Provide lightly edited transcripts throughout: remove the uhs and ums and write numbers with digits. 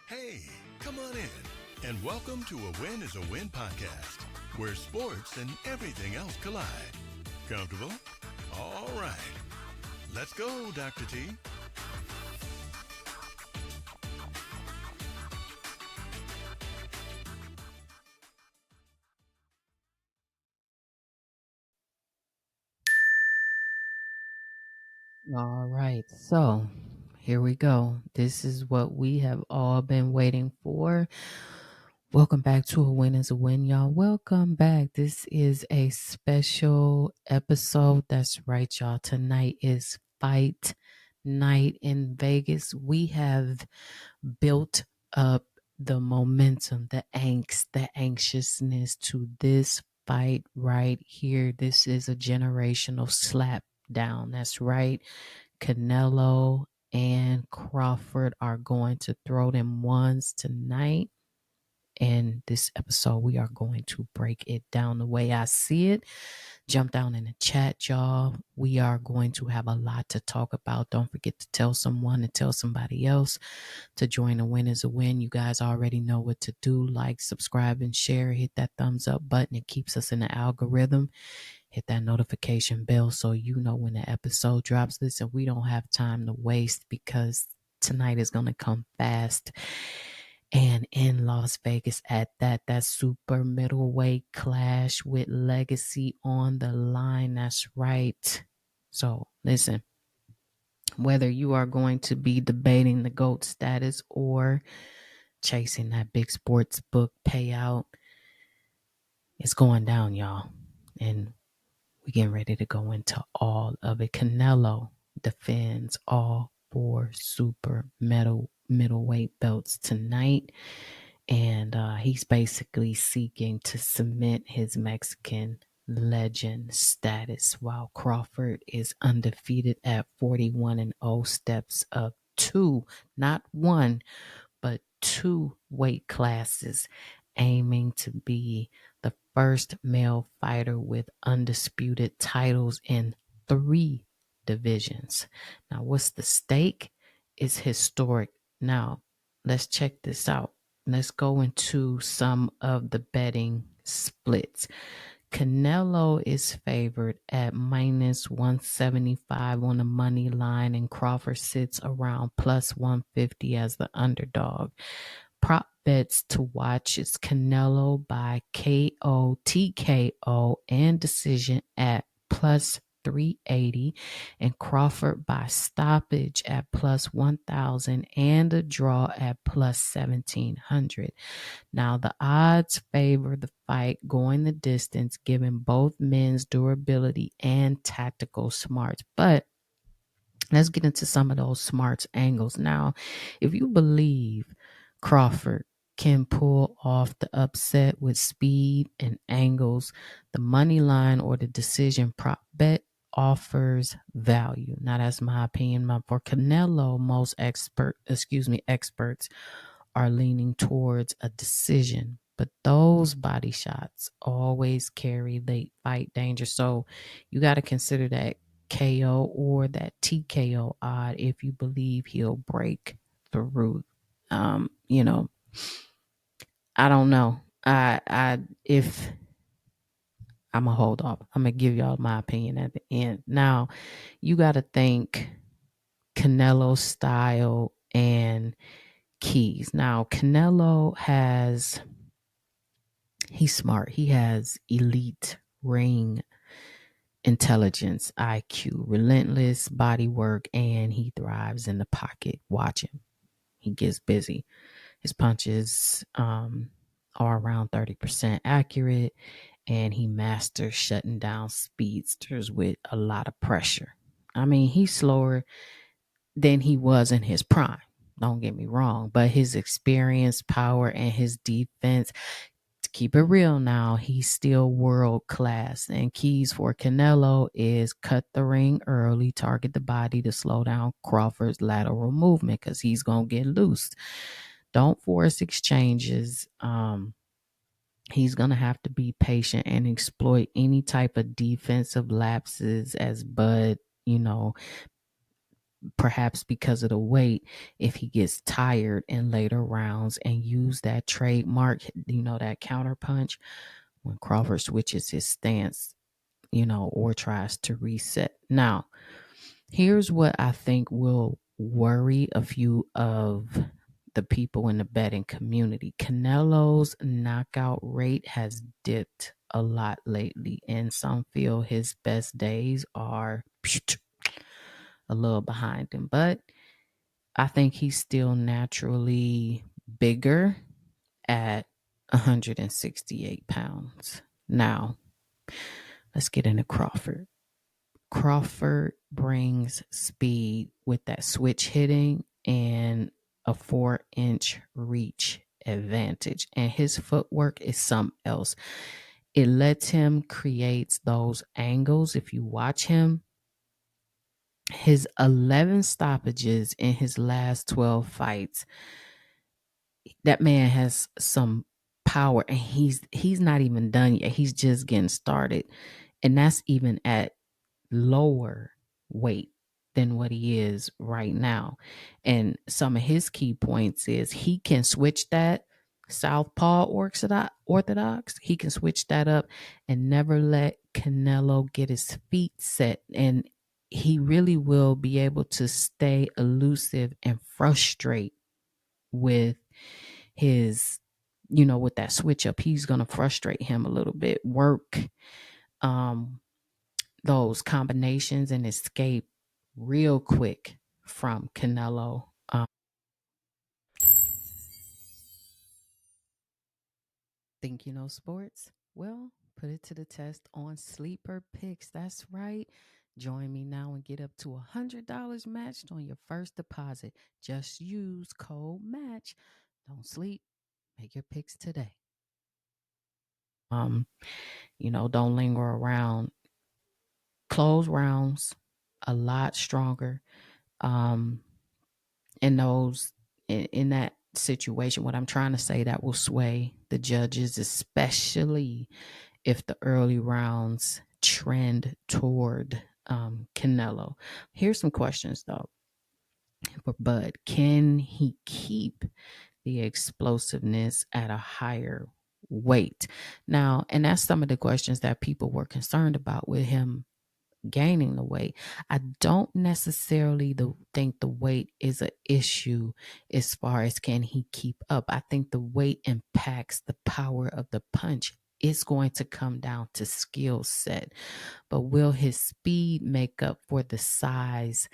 Hey, come on in and welcome to A Win is a Win podcast, where sports and everything else collide. Comfortable? All right. Let's go, Dr. T. All right, so here we go. This is what we have all been waiting for. Welcome back to A Win is a Win, y'all. Welcome back. This is a special episode. That's right, y'all. Tonight is fight night in Vegas. We have built up the momentum, the angst, the anxiousness to this fight right here. This is a generational slap down. That's right. Canelo and Crawford are going to throw them ones tonight. In this episode, we are going to break it down the way I see it. Jump down in the chat, y'all. We are going to have a lot to talk about. Don't forget to tell someone and tell somebody else to join. A Win is a Win. You guys already know what to do. Like, subscribe, and share. Hit that thumbs up button. It keeps us in the algorithm. Hit that notification bell so you know when the episode drops. Listen, we don't have time to waste because tonight is going to come fast. And in Las Vegas at that super middleweight clash with Legacy on the line. That's right. So listen, whether you are going to be debating the GOAT status or chasing that big sports book payout, it's going down, y'all. And we're getting ready to go into all of it. Canelo defends all four super middleweight belts tonight. And he's basically seeking to cement his Mexican legend status while Crawford is undefeated at 41-0, steps up two, not one, but two weight classes, aiming to be the first male fighter with undisputed titles in three divisions. Now, what's the stake? It's historic. Now, let's check this out. Let's go into some of the betting splits. Canelo is favored at minus 175 on the money line, and Crawford sits around plus 150 as the underdog. Prop bets to watch is Canelo by KO, TKO, and decision at plus 380, and Crawford by stoppage at plus 1,000, and a draw at plus 1,700. Now, the odds favor the fight going the distance, given both men's durability and tactical smarts. But let's get into some of those smarts angles. Now, if you believe Crawford can pull off the upset with speed and angles, the money line or the decision prop bet offers value. Now, that's my opinion. For Canelo, most experts are leaning towards a decision, but those body shots always carry late fight danger. So you got to consider that KO or that TKO odd if you believe he'll break through. You know, I don't know. If I'm gonna hold off, I'm gonna give y'all my opinion at the end. Now, you got to think Canelo style and keys. Now, he's smart. He has elite ring intelligence, IQ, relentless body work, and he thrives in the pocket. Watch him. He gets busy. His punches are around 30% accurate, and he masters shutting down speedsters with a lot of pressure. I mean, he's slower than he was in his prime. Don't get me wrong, but his experience, power, and his defense, to keep it real now, he's still world class. And keys for Canelo is cut the ring early, target the body to slow down Crawford's lateral movement because he's going to get loose. Don't force exchanges. He's going to have to be patient and exploit any type of defensive lapses as Bud, perhaps because of the weight, if he gets tired in later rounds and use that trademark, that counter punch when Crawford switches his stance, or tries to reset. Now, here's what I think will worry a few of the people in the betting community. Canelo's knockout rate has dipped a lot lately, and some feel his best days are a little behind him. But I think he's still naturally bigger at 168 pounds. Now, let's get into Crawford. Crawford brings speed with that switch hitting and a 4-inch reach advantage. And his footwork is something else. It lets him create those angles. If you watch him, his 11 stoppages in his last 12 fights, that man has some power, and he's not even done yet. He's just getting started. And that's even at lower weight than what he is right now. And some of his key points is he can switch that southpaw orthodox. He can switch that up and never let Canelo get his feet set. And he really will be able to stay elusive and frustrate with his, with that switch up. He's going to frustrate him a little bit, work those combinations and escape real quick from Canelo. Think you know sports? Well, put it to the test on Sleeper Picks. That's right. Join me now and get up to $100 matched on your first deposit. Just use code MATCH. Don't sleep. Make your picks today. Don't linger around. Close rounds a lot stronger. In those in that situation, what I'm trying to say, that will sway the judges, especially if the early rounds trend toward Canelo. Here's some questions though for Bud. Can he keep the explosiveness at a higher weight? Now, and that's some of the questions that people were concerned about with him gaining the weight. I don't necessarily think the weight is an issue as far as can he keep up. I think the weight impacts the power of the punch. It's going to come down to skill set. But will his speed make up for the size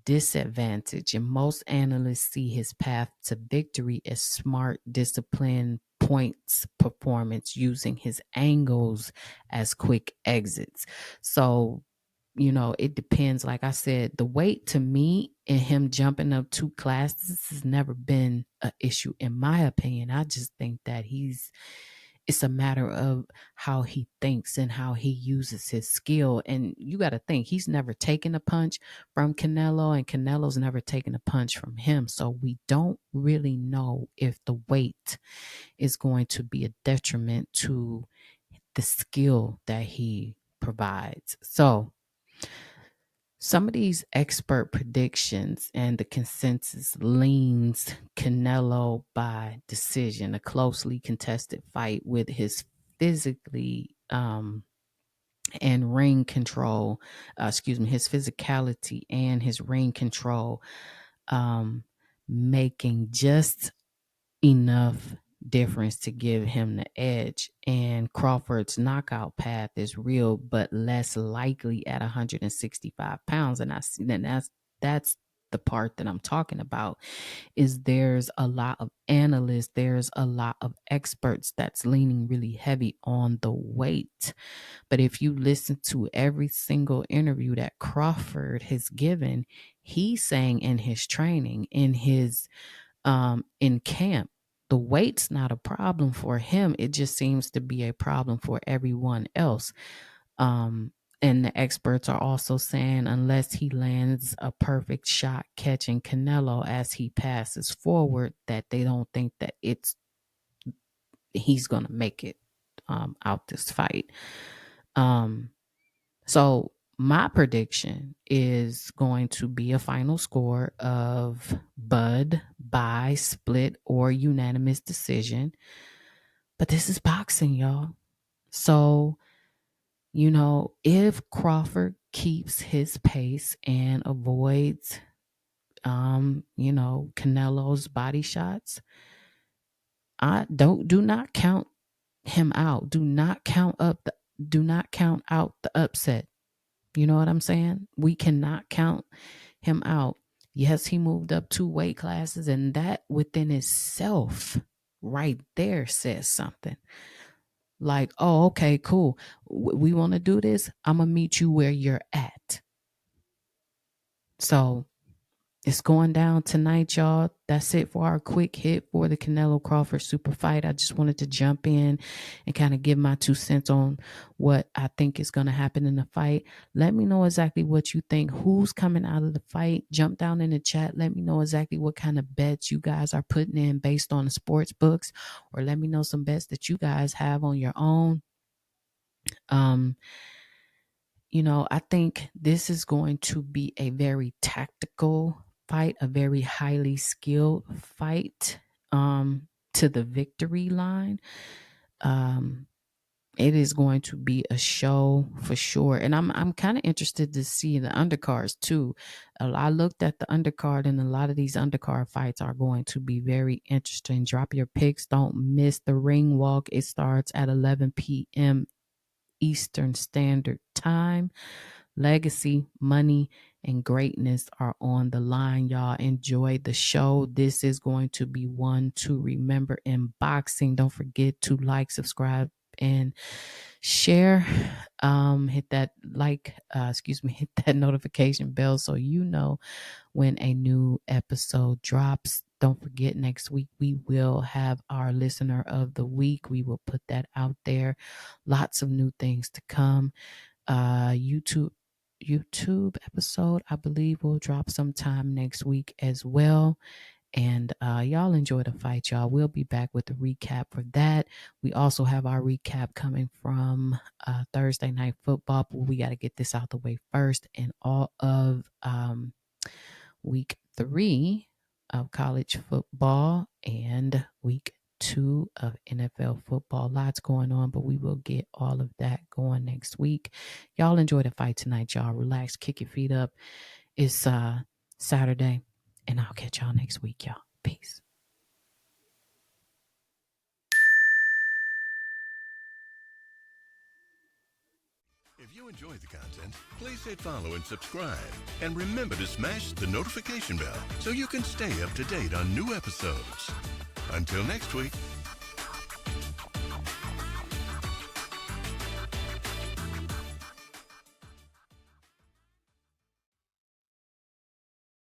disadvantage? And most analysts see his path to victory as smart, disciplined points performance using his angles as quick exits. So it depends. Like I said, the weight to me and him jumping up 2 classes has never been an issue in my opinion. I just think that it's a matter of how he thinks and how he uses his skill. And you got to think, he's never taken a punch from Canelo, and Canelo's never taken a punch from him. So we don't really know if the weight is going to be a detriment to the skill that he provides. So some of these expert predictions and the consensus leans Canelo by decision, a closely contested fight with his physically and ring control, his physicality and his ring control making just enough difference to give him the edge. And Crawford's knockout path is real, but less likely at 165 pounds. And that's the part that I'm talking about. Is there's a lot of analysts, there's a lot of experts that's leaning really heavy on the weight. But if you listen to every single interview that Crawford has given, he's saying in his training, in camp, the weight's not a problem for him. It just seems to be a problem for everyone else. And the experts are also saying unless he lands a perfect shot catching Canelo as he passes forward, that they don't think that he's going to make it out this fight. So my prediction is going to be a final score of Bud, by split, or unanimous decision. But this is boxing, y'all. So, if Crawford keeps his pace and avoids, Canelo's body shots, do not count him out. Do not count out the upset. You know what I'm saying? We cannot count him out. Yes, he moved up 2 weight classes, and that within itself right there says something. Like, oh, okay, cool. We want to do this. I'm going to meet you where you're at. So it's going down tonight, y'all. That's it for our quick hit for the Canelo Crawford super fight. I just wanted to jump in and kind of give my 2 cents on what I think is going to happen in the fight. Let me know exactly what you think. Who's coming out of the fight? Jump down in the chat. Let me know exactly what kind of bets you guys are putting in based on the sports books, or let me know some bets that you guys have on your own. I think this is going to be a very tactical fight, a very highly skilled fight to the victory line. It is going to be a show for sure. And I'm kind of interested to see the undercards too. I looked at the undercard, and a lot of these undercard fights are going to be very interesting. Drop your picks. Don't miss the ring walk. It starts at 11 p.m. Eastern Standard Time. Legacy, money, and greatness are on the line, y'all. Enjoy the show. This is going to be one to remember in boxing. Don't forget to like, subscribe, and share. Hit that hit that notification bell so you know when a new episode drops. Don't forget, next week we will have our listener of the week. We will put that out there. Lots of new things to come. YouTube episode, I believe, will drop sometime next week as well. And y'all enjoy the fight, y'all. We'll be back with a recap for that. We also have our recap coming from Thursday Night Football, but we got to get this out the way first. And all of week 3 of college football and week 2 of NFL football. Lots going on, but we will get all of that going next week. Y'all enjoy the fight tonight, y'all. Relax, kick your feet up. It's Saturday, and I'll catch y'all next week, y'all. Peace. If you enjoyed the content, please hit follow and subscribe. And remember to smash the notification bell so you can stay up to date on new episodes. Until next week,